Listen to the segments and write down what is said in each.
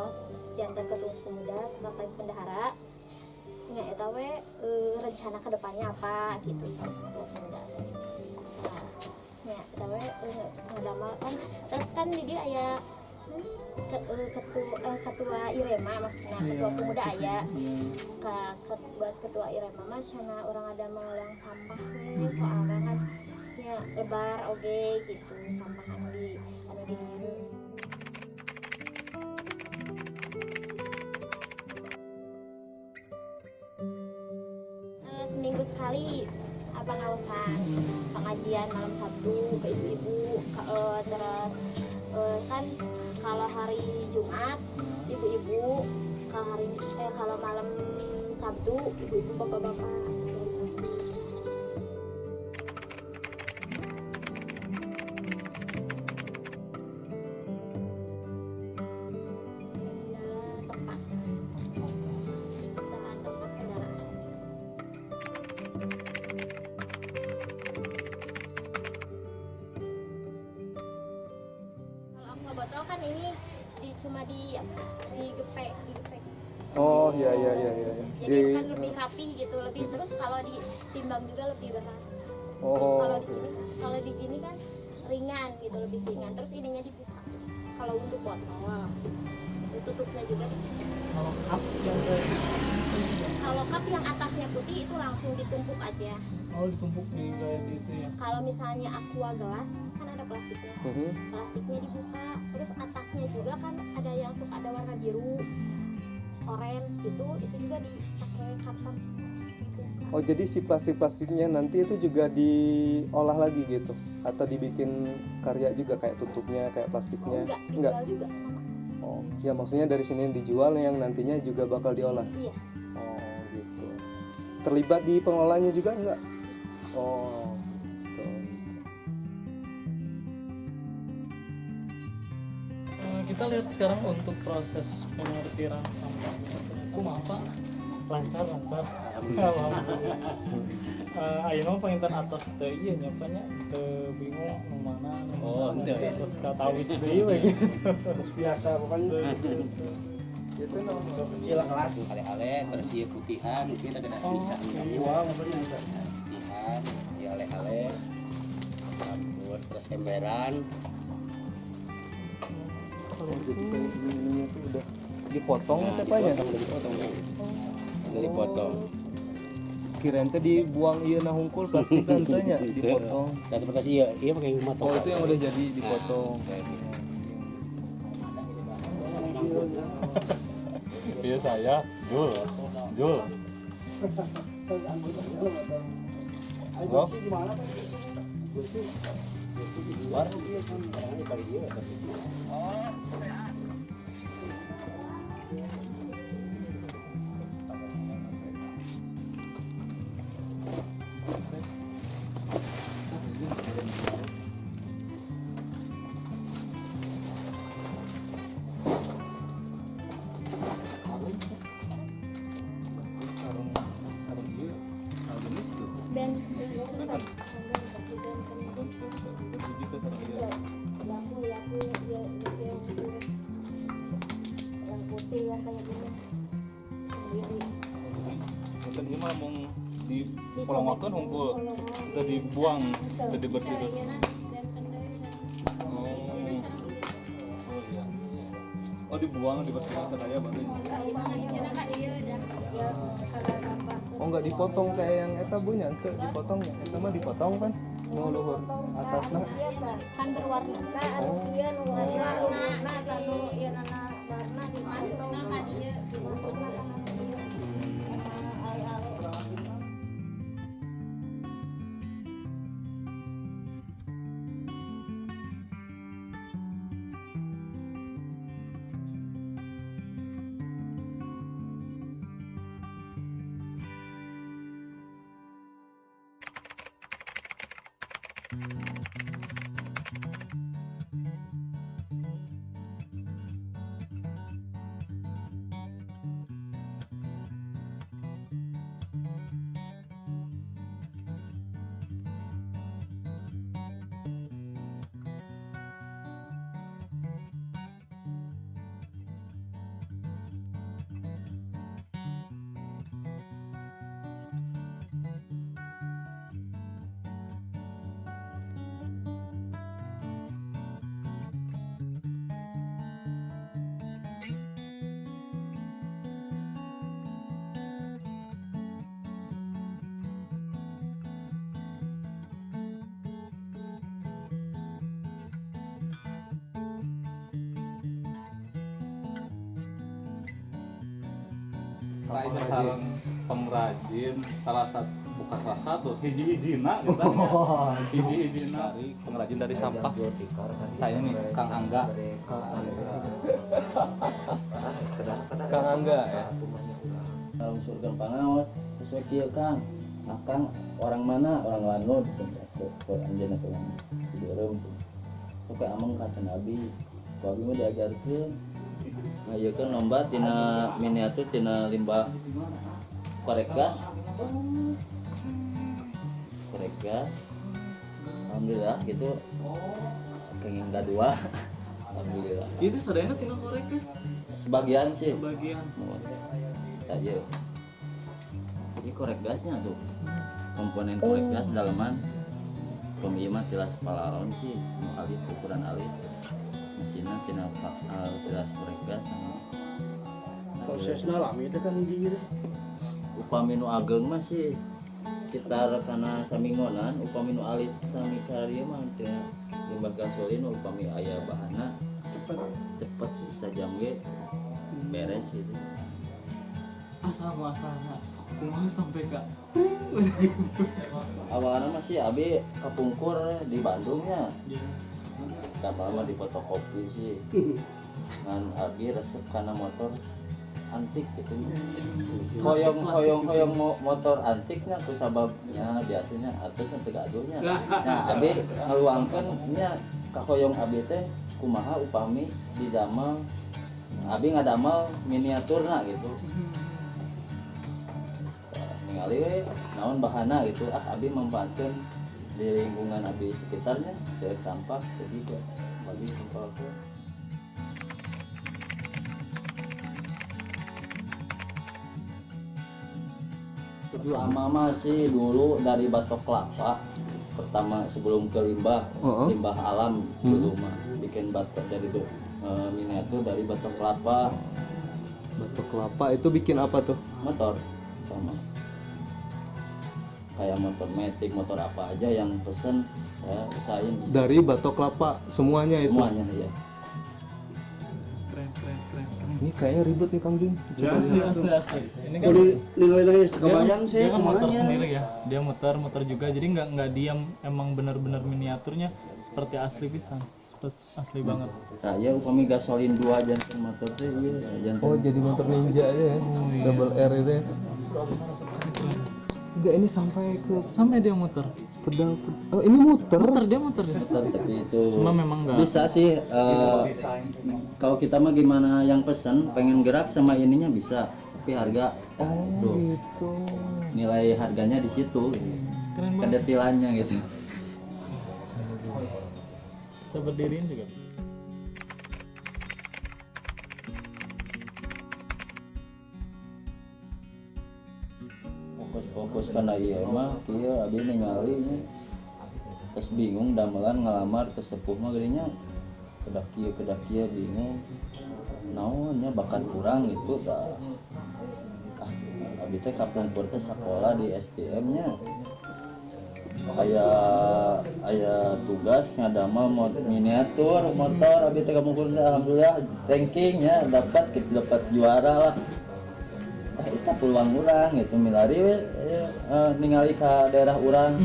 ngaos jantan ketua pemuda sekretaris bendahara nya eta we rencana kedepannya apa gitu sama ketua pemuda. Nah, nya eta we ngadamel kan terus kan di dia aya ketua Irema maksudnya ketua pemuda aya buat ketua Irema mah cenah urang ada mengulang sampah we soalnya kan ya lebar oge gitu sampah anu di dieu. Seminggu sekali abang ngaosan pengajian malam Sabtu ke ibu-ibu terus kan kalau hari Jumat ibu-ibu kalau malam Sabtu ibu-ibu bapak-bapak sosialisasi. Botol kan ini cuma digepek. Oh iya. Jadi kan lebih rapi gitu, lebih terus kalau ditimbang juga lebih berat. Oh. Kalau di sini, kalau di gini kan ringan gitu, lebih ringan. Terus ininya dibuka. Kalau untuk botol, itu tutupnya juga bisa. Kalau cup yang atasnya putih itu langsung ditumpuk aja. Oh, ditumpuk di kayak gitu ya. Kalau misalnya aqua gelas kan ada plastiknya. Plastiknya dibuka, terus atasnya juga kan ada yang suka ada warna biru, orange gitu, itu juga dipakai karton. Oh jadi si plastiknya nanti itu juga diolah lagi gitu atau dibikin karya juga kayak tutupnya kayak plastiknya? Enggak, dijual juga sama. Oh ya maksudnya dari sini dijual yang nantinya juga bakal diolah? Iya. Oh gitu. Terlibat di pengelolaannya juga enggak? Oh gitu. Kita lihat sekarang untuk proses penyortiran sampah kumaha lancar alhamdulillah. Ayeuna pengintan atas teh ieu nya nya teu bingung nu mana terus katawis deui we gitu. Terus biasa pokoknya Itu nomor kecil kelas ale-ale terus ieu putihan mungkin ada bisa Wah, putihan ya ale-ale terus emberan jadi kayak gini tuh udah dipotong tepanya. udah dipotong Kirain teh dibuang ieu na hungkul plastik kan teh nya dipotong. dan seperti iya pakai motong. Oh itu yang udah jadi dipotong. Iya saya Jul. Oh. Luar bagi dia Dan yang putih yang kayak gini sendiri. Mungkin ini mah mau dipolongkan hungkul, itu dibuang, itu dibersihkan. Oh dibuang, dibersihkan sekaya baru. Oh enggak dipotong kayak yang eta Bu nya teu dipotong ya. Eta mah dipotong kan nu luhur atasna. Kan berwarna. Oh. Warna kanu ieu warna dimasukna ka dieu. Kayaknya sarang pengrajin bukan salah satu hiji-hijina gitu kan ya. Hiji-hijina pengrajin dari sampah. Kayaknya nih Kang Angga. Kang Angga ya. Dalam surga pangaos sesuai kieu Kang. Kang orang mana? Orang Lanud sesuai anjeunna teh. Di urang supaya ameng kata Nabi. Ku abi mah diajarkeun. Ngayekeun lomba tina miniatur tina limbah korek gas. Korek gas. Alhamdulillah gitu. Kenging gadua. Alhamdulillah. Itu sadayana tina korek guys. Sebagian sih. Sebagian. Aja. Jadi korek gasnya tuh komponen korek gas dalaman pemilah tilas palaron sih alit ukuran alit mesinnya tilas korek gas sama Prosesnya lami itu kan gitu. upami nu ageng mah sih sekitar karena samingonan upami nu alit sami karya mah teh limbah gasolin upami aya bahana cepet sih sajam ge beres gitu. Asal-asalnya kumaha sampai ka Awalnya masih abi kepungkur di Bandungnya kamar mah di fotokopi sih dan abi resep karena motor antik gitu hoyong motor antiknya ku sababnya biasanya atasnya teu aduhnya nah abi ngaluangkeun nya ka hoyong abi teh kumaha upami didamel abi ngadamel miniaturna gitu ningali we naon bahana gitu abi memanfaatkan di lingkungan abi sekitarnya saya sampah jadi bagi kumpulkan pertama masih dulu dari batok kelapa pertama sebelum ke limbah limbah alam dulu mah bikin batok dari miniatur dari batok kelapa. Batok kelapa itu bikin apa tuh? Motor sama kayak motor metik, motor apa aja yang pesen saya usahain bisa. Dari batok kelapa semuanya itu. Semuanya ya. keren. Ini kayaknya ribet nih Kang Jun. Asli. Ini kan Nilai-nilai kebayang sih. dia kan motor semuanya. sendiri ya. Dia muter juga. Jadi nggak diam, emang benar-benar miniaturnya seperti asli pisan. Asli banget. Nah, ya upami gasolin 2 jantan motor teh iya jantan. Oh, jadi motor ninja aja ya. Double R itu ya. Enggak, ini sampai dia muter. pedal. Oh, ini muter. Dia muter. Tapi itu Cuma memang nggak. bisa sih kalau kita mah gimana yang pesen pengen gerak sama ininya bisa tapi harga tuh, Gitu. nilai harganya di situ Keren banget. kedetilannya gitu. Kita berdiriin juga. Fokus karena iya mah kieu abi ningali nya terus bingung damelan ngalamar ke sepuh mah geunya kedak kieu bingung naonnya bakat kurang itu tah abi teh kapungkur teh sekolah di STM nya aya tugas ngadamel miniatur motor abi teh kapungkur teh alhamdulillah rankingnya dapat juara lah. Itu peluang urang gitu milari we ningali ka daerah urang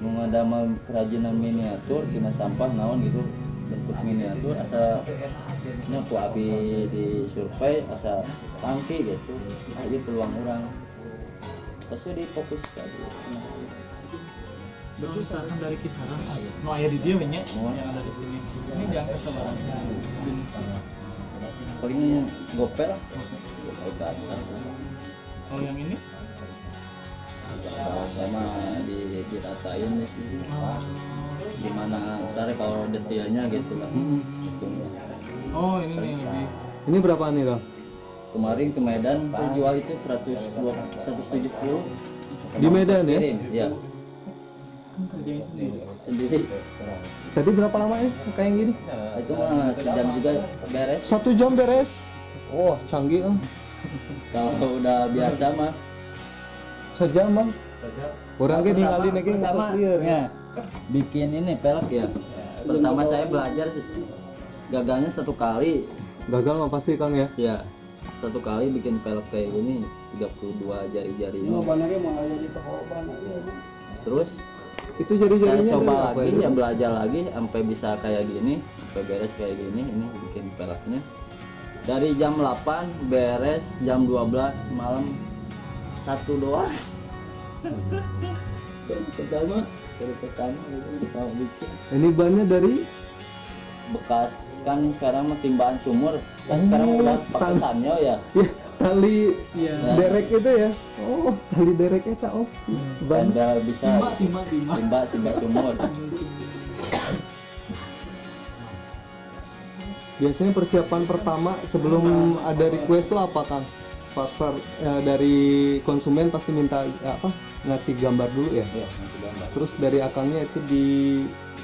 nu ngadamel kerajinan miniatur tina sampah naon gitu bentuk miniatur asa nya ku abi di survei asa tangki gitu ieu peluang urang terus we difokus ka dieu. Berarti misalkan dari kisaran no aya di dia nya yang ada di sini. Ini diangkat sama Paling gopel lah gopel ke atas lah. Oh yang ini? Sama diratain di sini gimana ntar kalau detailnya gitu lah. Oh ini nih lebih. Ini berapa nih, Kang? Kemarin ke Medan saya jual itu 170 Di Medan ya? kirim, ya Kan kerjain sendiri. sendiri. Tadi berapa lama ya kayak gini? Itu mah sejam juga beres. 1 jam beres. Wah, canggih ah. Kalau udah biasa mah Sejam, Bang. Orang ge ningali lagi pertama ngetes lieur. ya, bikin ini pelek ya. Pertama saya belajar gagalnya 1 kali Gagal mah pasti, Kang ya. ya. satu kali bikin pelek kayak gini 32 jari-jari ini. Terus Itu saya jari-jarinya coba dari apa lagi itu? ya, belajar lagi sampai bisa kayak gini, sampai beres kayak gini. Ini bikin peleknya dari jam 8 beres jam 12 malam satu doang. Baru pertama gitu kalau bikin Ini bannya dari bekas kan sekarang mah timbaan sumur kan sekarang udah pakai sanyo ya. ya tali Iya. derek itu ya. Oh, tali derek itu. Oh. Ban. Bandel bisa Timba. timba sumur. Biasanya persiapan pertama sebelum ada request tuh apa, Kang? Dari konsumen pasti minta apa? Ngasih gambar dulu ya. Ya, masih gambar. Terus dari akangnya itu di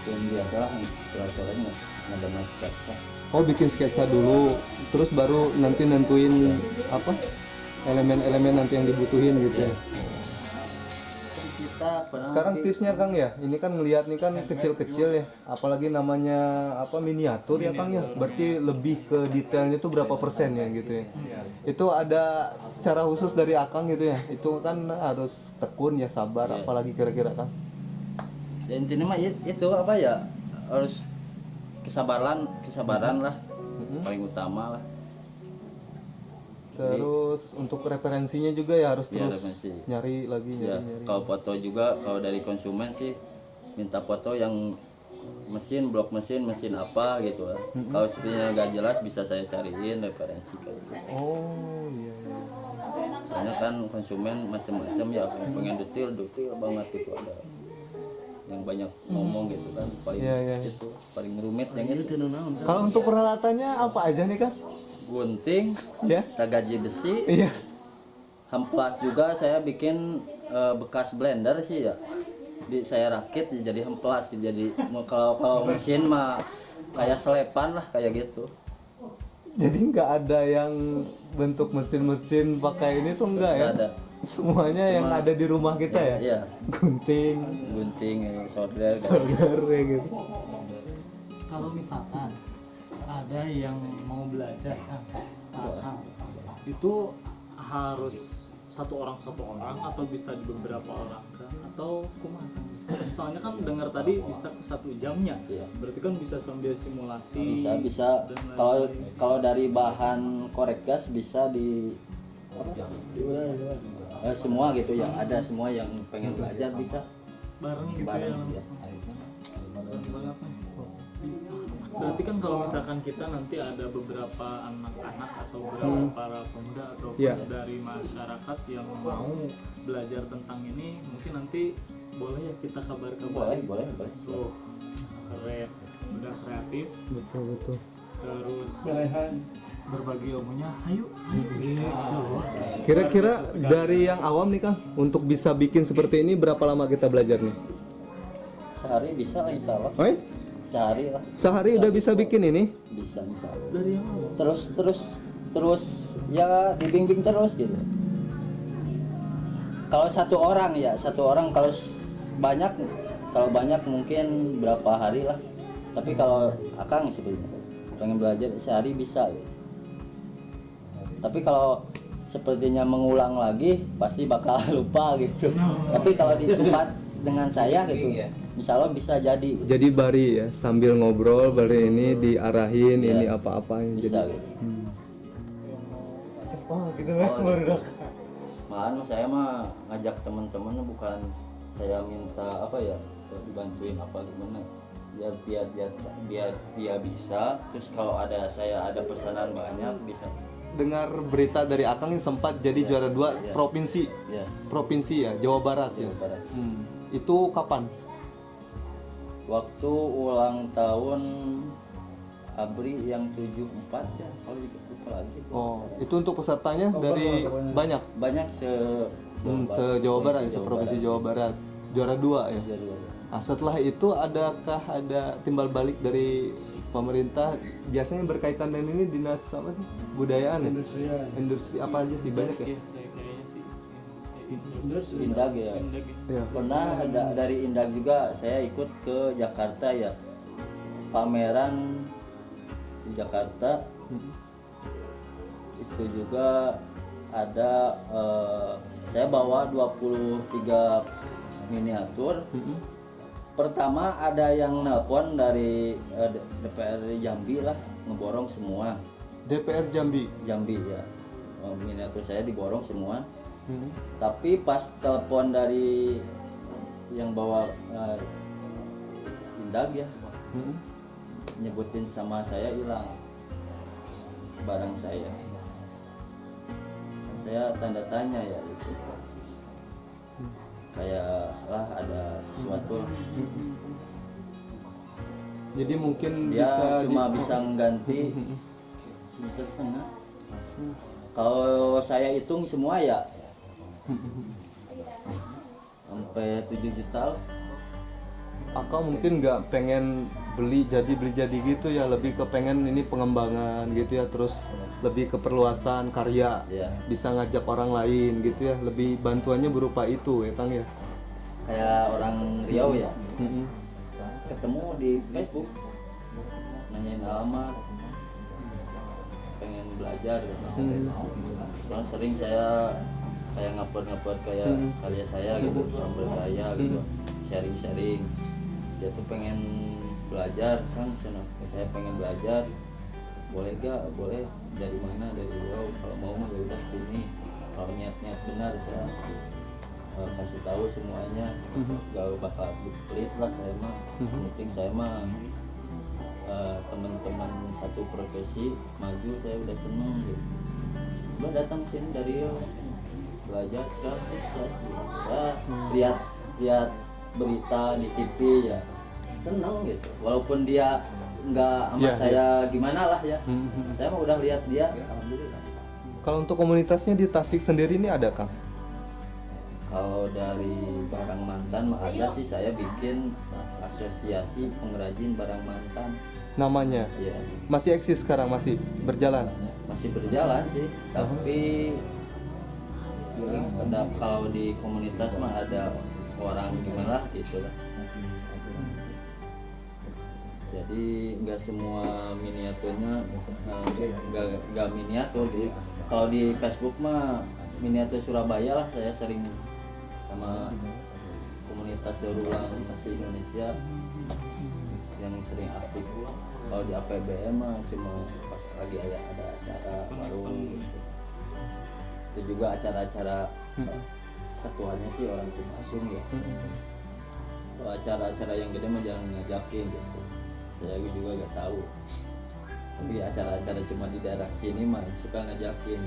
Yang biasa lah, coret-coretnya ada mas sketsa. oh bikin sketsa dulu, terus baru nanti nentuin apa? Elemen-elemen nanti yang dibutuhin gitu ya. Kita Sekarang tipsnya Kang ya, ini kan ngelihat nih kan kecil-kecil ya, apalagi namanya apa miniatur ya Kang ya, berarti lebih ke detailnya itu berapa persen ya gitu ya. Itu ada cara khusus dari Akang gitu ya, itu kan harus tekun ya, sabar, apalagi kira-kira Kang. ya intinya mah itu apa ya, harus kesabaran lah, paling utama lah. Terus untuk referensinya juga ya harus Ya, terus referensi. nyari lagi Ya, nyari. kalau foto juga kalau dari konsumen sih minta foto yang blok mesin apa gitu lah. Kalau sebenarnya nggak jelas bisa saya cariin referensi kayak gitu. Oh iya. Soalnya kan konsumen macam-macam ya, pengen detail banget gitu, ada yang banyak ngomong gitu kan, paling Iya, iya. itu paling rumit yang itu. Kalau untuk peralatannya apa aja nih Kang? Gunting, Ya. tagaji besi, Iya. hemplas juga saya bikin bekas blender sih ya. Saya rakit jadi hemplas gitu. Jadi kalau mesin mah kayak selepan lah kayak gitu. Jadi nggak ada yang bentuk mesin-mesin pakai ini tuh enggak ya? Nggak ada. Semuanya yang ada di rumah kita ya? Iya, Gunting, gunting, solder kayak solder kayak gitu. Kalau misalkan ada yang mau belajar itu harus satu orang atau bisa di beberapa orang kan, atau kumaha? Soalnya kan dengar tadi bisa 1 jamnya, Iya. berarti kan bisa sambil simulasi. bisa dan kalau dari bahan korek gas bisa di semua gitu ya, ada semua yang pengen belajar bisa bareng gitu ya bareng ya. langsung. Keren banget nih. Bisa. Berarti kan kalau misalkan kita nanti ada beberapa anak-anak atau beberapa para pemuda atau Iya. dari masyarakat yang mau belajar tentang ini, mungkin nanti boleh ya kita kabar-kabarin. boleh Tuh, keren, udah kreatif, Betul. terus berbagi ilmunya, ayo gitu. Kira-kira dari yang awam nih Kang, untuk bisa bikin seperti ini berapa lama kita belajar nih? sehari bisa lah insya Allah, Oi? sehari lah Sehari udah bisa bikin ini? bisa Dari yang awal. terus ya dibimbing terus gitu. Kalau satu orang kalau banyak mungkin berapa hari lah, tapi kalau Akang sebenarnya pengen belajar sehari bisa ya. Tapi kalau sepertinya mengulang lagi pasti bakal lupa gitu. Tapi kalau di tempat dengan saya gitu, insya Allah bisa jadi. Jadi bari ya, sambil ngobrol bari ini diarahin Iya. ini apa-apa Bisa jadi. gitu. Oh gitu kan baru Malahan saya mah ngajak teman-teman bukan saya minta apa ya dibantuin apa gimana. Ya biar dia bisa. Terus kalau saya ada pesanan banyak bisa. dengar berita dari Akang yang sempat jadi juara 2 Iya. provinsi Ya, ya Jawa Barat ya. Jawa Barat. Itu kapan? Waktu ulang tahun ABRI yang 74 ya, kalau lupa lagi. Oh, itu untuk pesertanya dari banyak Banyak se-Jawa Barat ya, se-provinsi Jawa Barat. Juara 2 ya. Nah, setelah itu adakah ada timbal balik dari pemerintah biasanya berkaitan dengan ini dinas apa sih? Budayaan ya? Industri apa aja sih banyak ya? Iya, saya kayaknya sih Indag ya. Indag ya. Ya. Pernah dari Indag juga saya ikut ke Jakarta ya, pameran di Jakarta. Itu itu juga ada saya bawa 23 miniatur. Pertama ada yang nelpon dari DPR Jambi lah, ngeborong semua. DPR Jambi. Jambi ya, miniatur saya diborong semua. Tapi pas telepon dari yang bawa Indag ya, nyebutin sama saya hilang barang saya. Saya tanda tanya ya itu, kayak lah ada sesuatu lah. Jadi mungkin Dia bisa cuma bisa mengganti setengah. Kalau saya hitung semua ya sampai 7 juta lah. Akang mungkin nggak pengen beli jadi gitu ya, lebih ke pengen ini pengembangan gitu ya, terus lebih ke perluasan karya, Ya. bisa ngajak orang lain gitu ya, lebih bantuannya berupa itu ya Kang ya. Kayak orang Riau ya, ketemu di Facebook, nanyain alamat, pengen belajar gitu. Soalnya sering saya kayak ngupload kayak karya saya gitu, sambil karya gitu, sharing. Dia tuh pengen belajar kan, saya pengen belajar, boleh gak? Boleh. Dari mana? Dari Riau. Kalau mau mah ya udah sini. Kalau niat benar saya kasih tahu semuanya. Gak bakal pelit lah saya mah. Penting saya mah teman-teman satu profesi maju, saya udah seneng gitu. Udah datang sini dari Riau belajar, sekarang sukses gitu. Saya lihat berita di TV ya seneng gitu, walaupun dia nggak sama saya gimana lah ya. Saya mah udah lihat dia, alhamdulillah. Kalau untuk komunitasnya di Tasik sendiri ini ada Kang? Kalau dari barang mantan mah ada sih, saya bikin asosiasi pengrajin barang mantan. Namanya Ya, masih eksis sekarang, masih berjalan? masih berjalan sih, tapi kalau di komunitas mah ada orang gimana gitu lah. Jadi nggak semua miniaturnya nggak miniatur gitu. Kalau di Facebook mah miniatur Surabaya lah, saya sering sama komunitas daur ulang nasi Indonesia yang sering aktif. Kalau di APBM mah cuma pas lagi ada acara baru gitu. Itu juga acara-acara ketuanya sih orang Cimasung ya. Kalau acara-acara yang gede mah jangan ngajakin gitu. Saya juga gak tahu. Tapi acara-acara cuma di daerah sini mah suka ngajakin.